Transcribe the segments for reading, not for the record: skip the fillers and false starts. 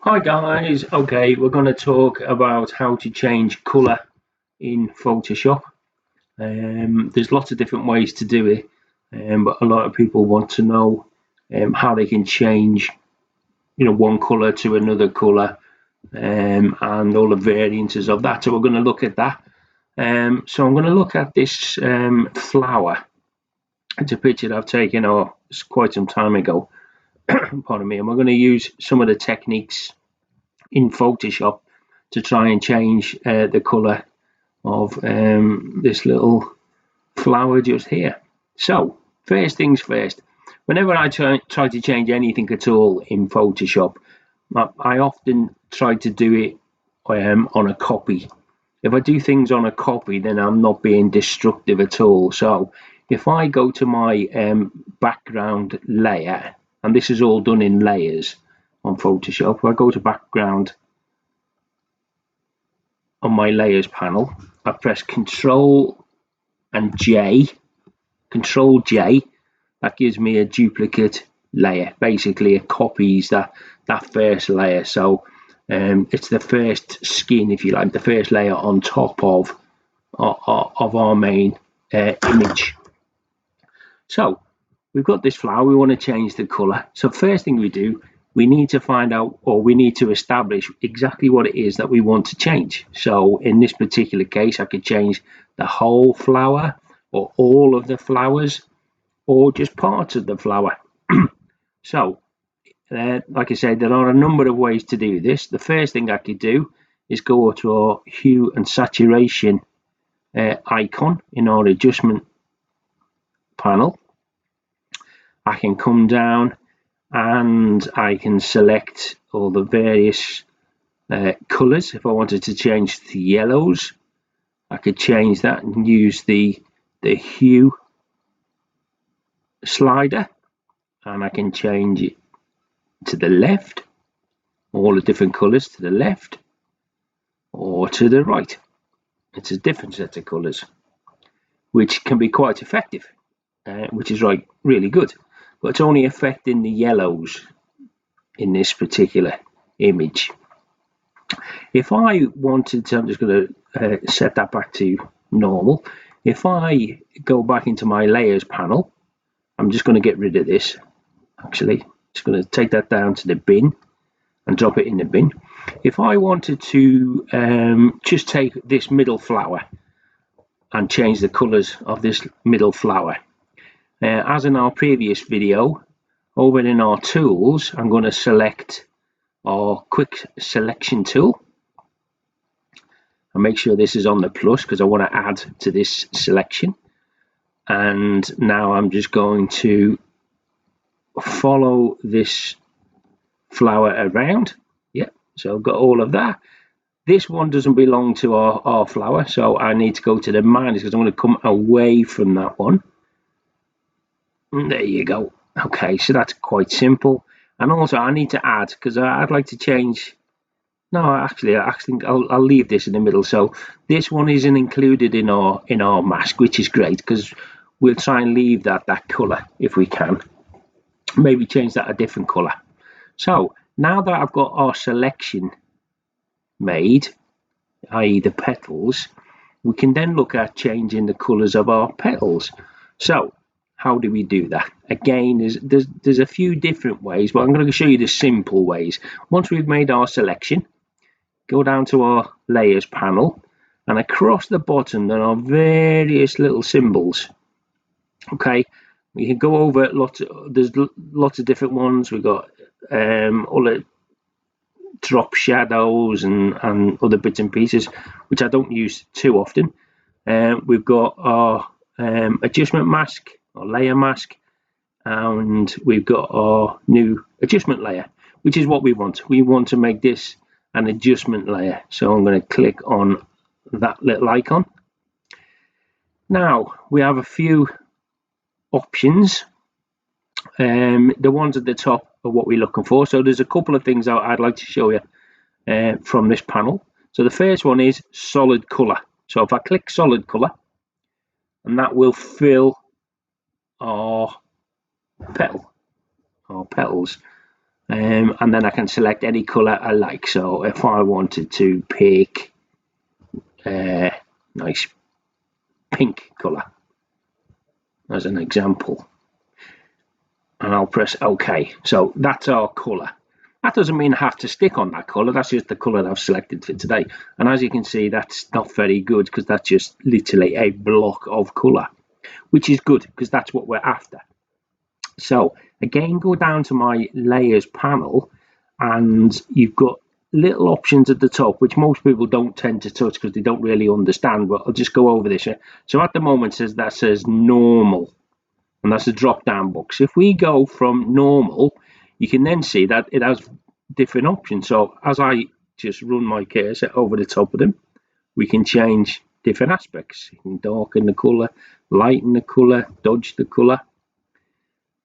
Hi guys, okay, we're going to talk about how to change colour in Photoshop. There's lots of different ways to do it, but a lot of people want to know how they can change, one colour to another colour, and all the variances of that. So we're going to look at that. So I'm going to look at this flower. It's a picture I've taken quite some time ago. Pardon me, and we're going to use some of the techniques in Photoshop to try and change the colour of this little flower just here. So first things first, whenever I try to change anything at all in Photoshop, I often try to do it on a copy. If I do things on a copy, then I'm not being destructive at all. So if I go to my background layer, and this is all done in layers on Photoshop, if I go to background on my layers panel, I press Control and J, Control J, that gives me a duplicate layer. Basically it copies that first layer. So it's the first skin, if you like, the first layer on top of our main image. So we've got this flower, we want to change the color. So first thing we do, we need to find out, or we need to establish exactly what it is that we want to change. So in this particular case, I could change the whole flower, or all of the flowers, or just parts of the flower. So like I said, there are a number of ways to do this. The first thing I could do is go to our hue and saturation icon in our adjustment panel. I can come down and I can select all the various colors. If I wanted to change the yellows, I could change that and use the hue slider, and I can change it to the left, all the different colors to the left, or to the right. It's a different set of colors, which can be quite effective, which is really good, but it's only affecting the yellows in this particular image. If I wanted to, I'm just going to set that back to normal. If I go back into my layers panel, I'm just going to get rid of this. Actually, just going to take that down to the bin and drop it in the bin. If I wanted to just take this middle flower and change the colors of this middle flower, as in our previous video, over in our tools, I'm going to select our quick selection tool and make sure this is on the plus because I want to add to this selection. And now I'm just going to follow this flower around. Yep, so I've got all of that. This one doesn't belong to our flower, so I need to go to the minus because I'm going to come away from that one. And there you go. Okay, so that's quite simple. And also I need to add, because I'd like to change. No, actually, I think I'll leave this in the middle. So this one isn't included in our mask, which is great because we'll try and leave that color if we can. Maybe change that a different color. So now that I've got our selection made, i.e. the petals, we can then look at changing the colors of our petals. So how do we do that? Again, there's a few different ways, but I'm going to show you the simple ways. Once we've made our selection, go down to our layers panel, and across the bottom there are various little symbols. Okay, we can go over there's lots of different ones. We've got all the drop shadows and other bits and pieces, which I don't use too often. We've got our adjustment mask, our layer mask, and we've got our new adjustment layer, which is what we want. We want to make this an adjustment layer. So I'm going to click on that little icon. Now we have a few options. The ones at the top are what we're looking for. So there's a couple of things I'd like to show you from this panel. So the first one is solid color. So if I click solid color, and that will fill our petals. and then I can select any color I like. So if I wanted to pick a nice pink color as an example, and I'll press OK. So that's our color. That doesn't mean I have to stick on that color. That's just the color that I've selected for today. And as you can see, that's not very good because that's just literally a block of color, which is good because that's what we're after. So again, go down to my layers panel, and you've got little options at the top which most people don't tend to touch because they don't really understand, but I'll just go over this. So at the moment that says normal, and that's a drop down box. If we go from normal, you can then see that it has different options. So as I just run my cursor over the top of them, we can change different aspects. You can darken the color, lighten the color, dodge the color,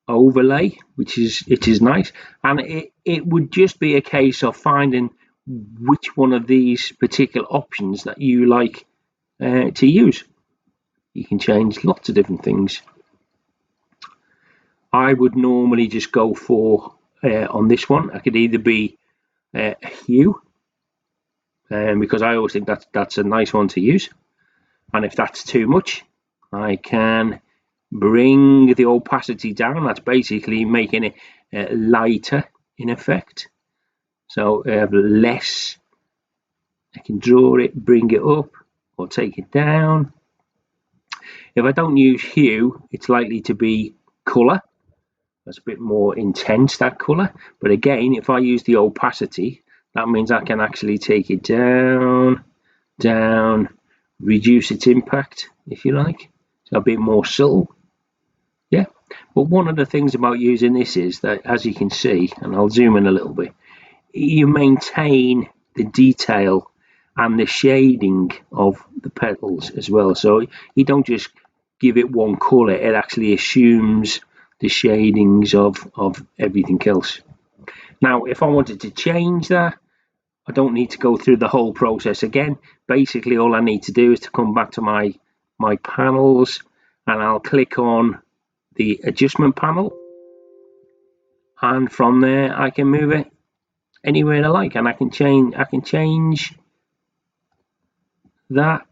overlay, which is nice. And it would just be a case of finding which one of these particular options that you like to use. You can change lots of different things. I would normally just go for on this one. I could either be a hue, because I always think that's a nice one to use. And if that's too much, I can bring the opacity down. That's basically making it lighter in effect. So I have less. I can draw it, bring it up, or take it down. If I don't use hue, it's likely to be color. That's a bit more intense, that color. But again, if I use the opacity, that means I can actually take it down, reduce its impact, if you like. So a bit more subtle. Yeah. But one of the things about using this is that, as you can see, and I'll zoom in a little bit, you maintain the detail and the shading of the petals as well. So you don't just give it one color, it actually assumes the shadings of everything else. Now, if I wanted to change that, I don't need to go through the whole process again. Basically, all I need to do is to come back to my panels, and I'll click on the adjustment panel, and from there I can move it anywhere I like, and I can change that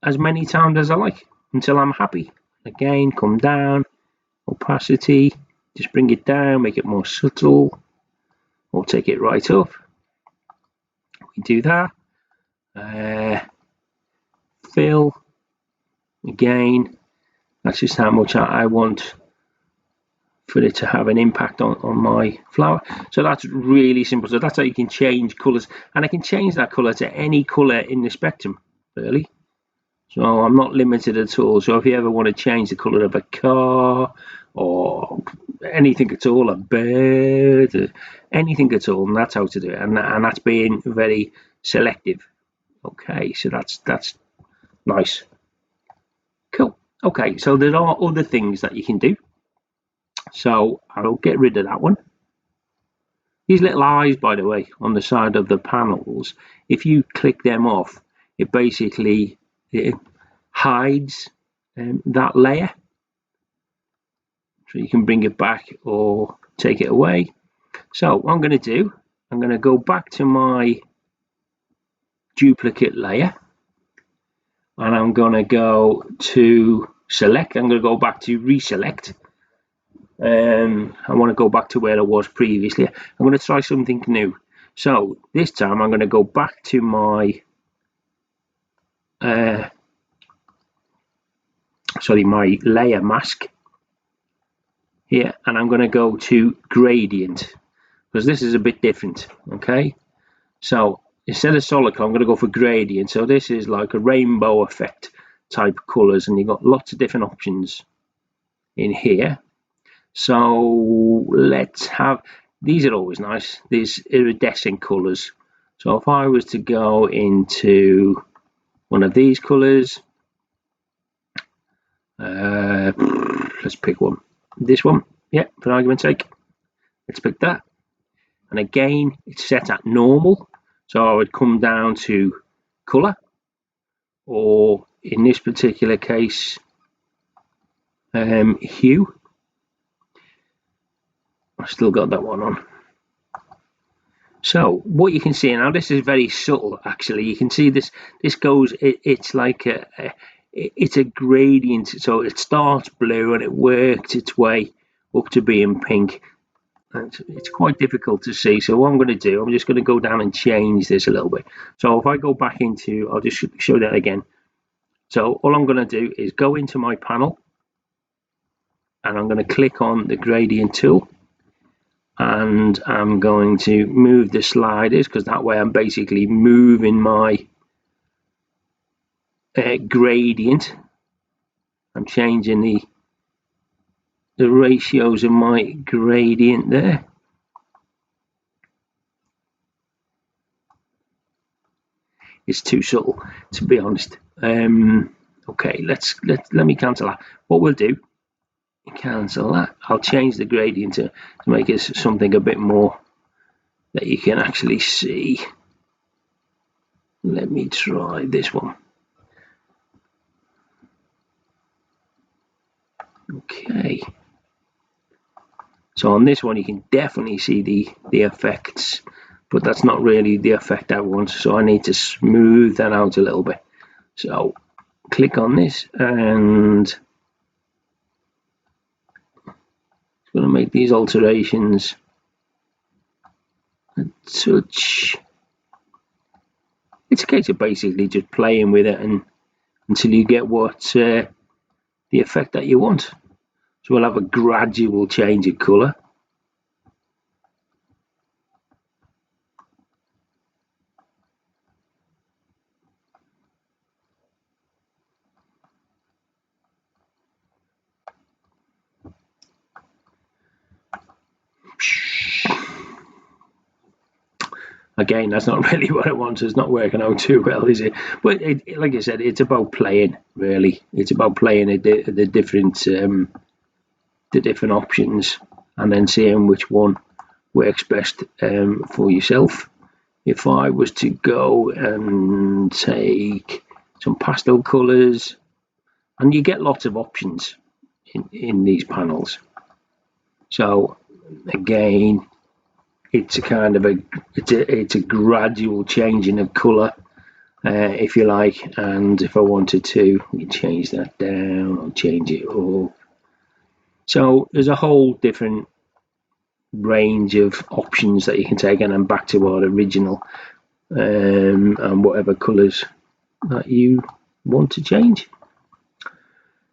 as many times as I like until I'm happy. Again, come down, opacity, just bring it down, make it more subtle, or take it right up. We do that. Fill, again, that's just how much I want for it to have an impact on my flower. So that's really simple. So that's how you can change colors, and I can change that color to any color in the spectrum, really. So I'm not limited at all. So if you ever want to change the color of a car or anything at all, a bird, anything at all, and that's how to do it. And that's being very selective. Okay, so that's nice. Cool. Okay, so there are other things that you can do. So I'll get rid of that one. These little eyes, by the way, on the side of the panels, if you click them off, it basically hides that layer. So you can bring it back or take it away. So what I'm going to do, I'm going to go back to my duplicate layer, and I'm going to go to select. I'm going to go back to reselect. I want to go back to where I was previously. I'm going to try something new. So this time I'm going to go back to my my layer mask here, and I'm going to go to gradient because this is a bit different. Okay, so instead of solid color, I'm going to go for gradient. So this is like a rainbow effect type colors, and you've got lots of different options in here. So let's have, these are always nice, these iridescent colors. So if I was to go into one of these colors, let's pick one. This one, yeah, for argument's sake. Let's pick that. And again, it's set at normal. So I would come down to color, or in this particular case, hue. I've still got that one on. So what you can see now, this is very subtle actually. You can see this goes, it's like it's a gradient, so it starts blue and it works its way up to being pink. It's quite difficult to see, so what I'm going to do, I'm just going to go down and change this a little bit. So if I go back into, I'll just show that again. So all I'm going to do is go into my panel and I'm going to click on the gradient tool, and I'm going to move the sliders, because that way I'm basically moving my gradient. I'm changing the ratios of my gradient there. It's too subtle, to be honest. Okay, let me cancel that. What we'll do, cancel that. I'll change the gradient to make it something a bit more that you can actually see. Let me try this one. Okay. So on this one you can definitely see the effects, but that's not really the effect I want, so I need to smooth that out a little bit. So click on this and it's going to make these alterations a touch. It's a case of basically just playing with it and until you get what the effect that you want. So we'll have a gradual change of colour. Again, that's not really what I want, so it's not working out too well, is it? But like I said, it's about playing, really. It's about playing the different options and then seeing which one works best for yourself. If I was to go and take some pastel colours, and you get lots of options in these panels. So again, it's a kind of it's a gradual changing of colour, if you like. And if I wanted to, we change that down or change it up. So there's a whole different range of options that you can take, and then back to our original, and whatever colours that you want to change.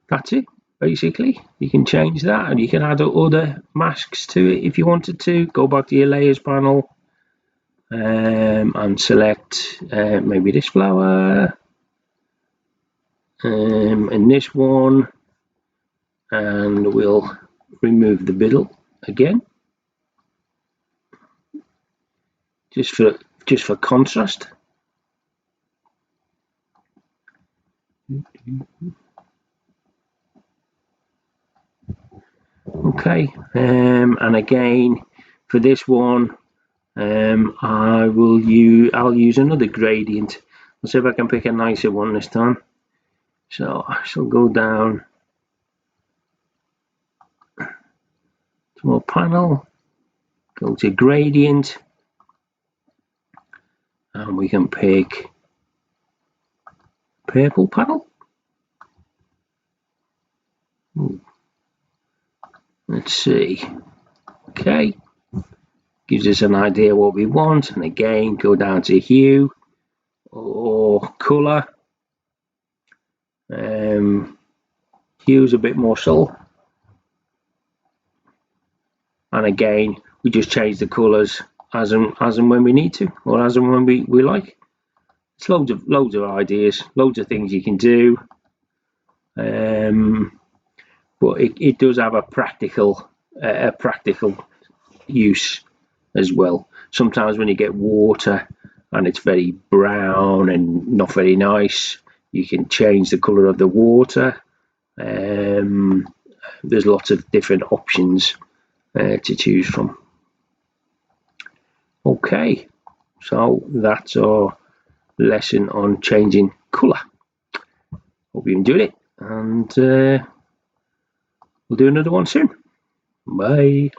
That's it. Basically, you can change that, and you can add other masks to it if you wanted to. Go back to your layers panel and select maybe this flower and this one, and we'll remove the middle again, just for contrast. Okay, and again for this one, I'll use another gradient. Let's see if I can pick a nicer one this time. So I shall go down to our panel, go to gradient, and we can pick purple panel. Let's see. Okay, gives us an idea what we want, and again go down to hue or color. Hue's a bit more subtle, and again we just change the colors as and when we need to, or as and when we like. It's loads of ideas, loads of things you can do, but it does have a practical use as well. Sometimes when you get water and it's very brown and not very nice, you can change the color of the water. There's lots of different options to choose from. Okay, so that's our lesson on changing color. Hope you enjoyed it, and we'll do another one soon. Bye.